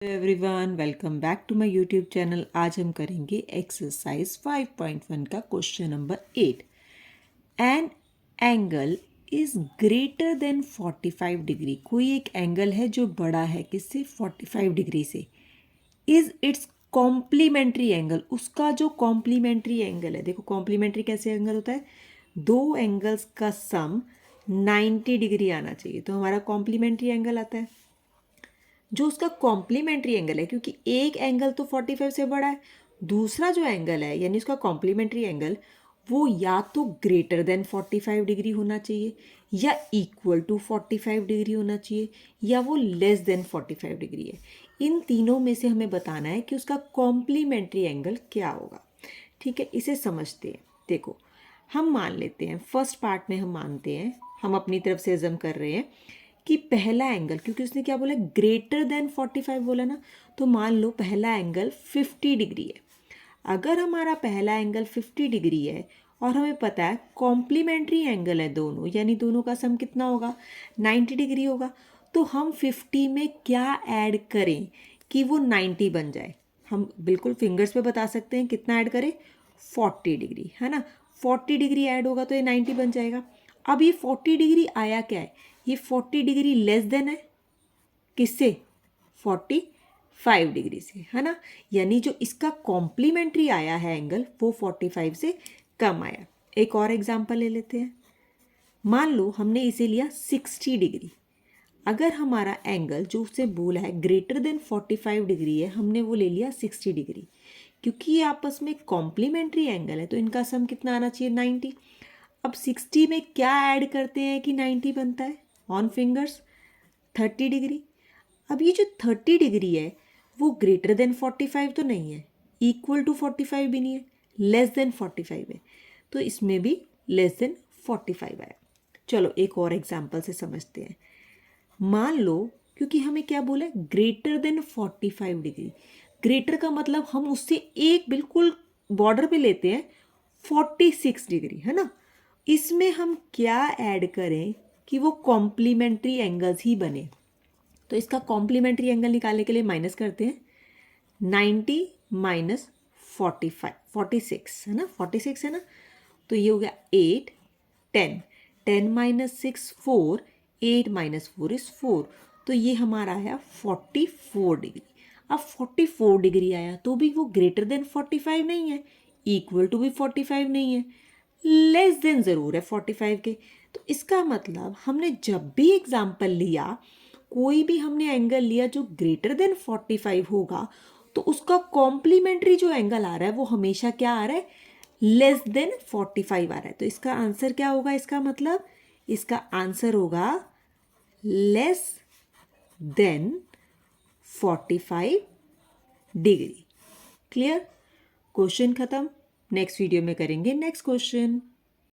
Everyone, welcome back to my YouTube channel. आज हम करेंगे एक्सरसाइज 5.1 का question number 8। An angle is greater than 45 degree. कोई एक एंगल है जो बड़ा है किससे? 45 डिग्री से। इज इट्स कॉम्प्लीमेंट्री एंगल, उसका जो कॉम्प्लीमेंट्री एंगल है, देखो कॉम्प्लीमेंट्री कैसे एंगल होता है, दो एंगल्स का सम 90 डिग्री आना चाहिए, तो हमारा कॉम्प्लीमेंट्री एंगल आता है। जो उसका कॉम्प्लीमेंट्री एंगल है, क्योंकि एक एंगल तो 45 से बड़ा है, दूसरा जो एंगल है यानी उसका कॉम्प्लीमेंट्री एंगल वो या तो ग्रेटर देन 45 डिग्री होना चाहिए, या इक्वल टू 45 डिग्री होना चाहिए, या वो लेस देन 45 डिग्री है। इन तीनों में से हमें बताना है कि उसका कॉम्प्लीमेंट्री एंगल क्या होगा। ठीक है, इसे समझते हैं। देखो, हम मान लेते हैं फर्स्ट पार्ट में, हम मानते हैं, हम अपनी तरफ से अज़म कर रहे हैं कि पहला एंगल, क्योंकि उसने क्या बोला, ग्रेटर देन 45 बोला ना, तो मान लो पहला एंगल 50 डिग्री है। अगर हमारा पहला एंगल 50 डिग्री है और हमें पता है कॉम्प्लीमेंट्री एंगल है दोनों, यानी दोनों का सम कितना होगा, 90 डिग्री होगा, तो हम 50 में क्या ऐड करें कि वो 90 बन जाए? हम बिल्कुल फिंगर्स पे बता सकते हैं कितना ऐड करें, 40 डिग्री, है ना। 40 डिग्री ऐड होगा तो ये 90 बन जाएगा। अब ये 40 डिग्री आया क्या है, ये 40 डिग्री लेस देन है किससे, 45 डिग्री से, है ना। यानी जो इसका कॉम्प्लीमेंट्री आया है एंगल वो 45 से कम आया। एक और एग्जांपल ले लेते हैं। मान लो हमने इसे लिया 60 डिग्री। अगर हमारा एंगल जो उससे बोला है ग्रेटर देन 45 डिग्री है, हमने वो ले लिया 60 डिग्री, क्योंकि ये आपस में कॉम्प्लीमेंट्री एंगल है तो इनका सम कितना आना चाहिए, 90। अब 60 में क्या ऐड करते हैं कि 90 बनता है, ऑन फिंगर्स, 30 डिग्री। अब ये जो 30 डिग्री है वो ग्रेटर देन 45 तो नहीं है, इक्वल टू 45 भी नहीं है, लेस देन 45 है, तो इसमें भी लेस देन 45 आया। चलो एक और एग्जांपल से समझते हैं। मान लो, क्योंकि हमें क्या बोला है, ग्रेटर देन 45 डिग्री, ग्रेटर का मतलब हम उससे एक बिल्कुल बॉर्डर पे लेते हैं 46 डिग्री, है ना। इसमें हम क्या ऐड करें कि वो कॉम्प्लीमेंट्री एंगल्स ही बने? तो इसका कॉम्प्लीमेंट्री एंगल निकालने के लिए माइनस करते हैं, 90 माइनस 45, 46 है ना, 46 है ना, तो ये हो गया 8, 10, 10 माइनस 6 4, 8 माइनस 4 इज 4, तो ये हमारा आया 44 डिग्री। अब 44 डिग्री आया तो भी वो ग्रेटर देन 45 नहीं है, इक्वल टू भी 45 नहीं है, लेस देन ज़रूर है 45 के। तो इसका मतलब हमने जब भी एग्जाम्पल लिया, कोई भी हमने एंगल लिया जो ग्रेटर देन 45 होगा, तो उसका कॉम्प्लीमेंट्री जो एंगल आ रहा है वो हमेशा क्या आ रहा है, लेस देन 45 आ रहा है। तो इसका आंसर क्या होगा, इसका मतलब इसका आंसर होगा less than 45 degree. Clear? Question खत्म। नेक्स्ट वीडियो में करेंगे नेक्स्ट क्वेश्चन।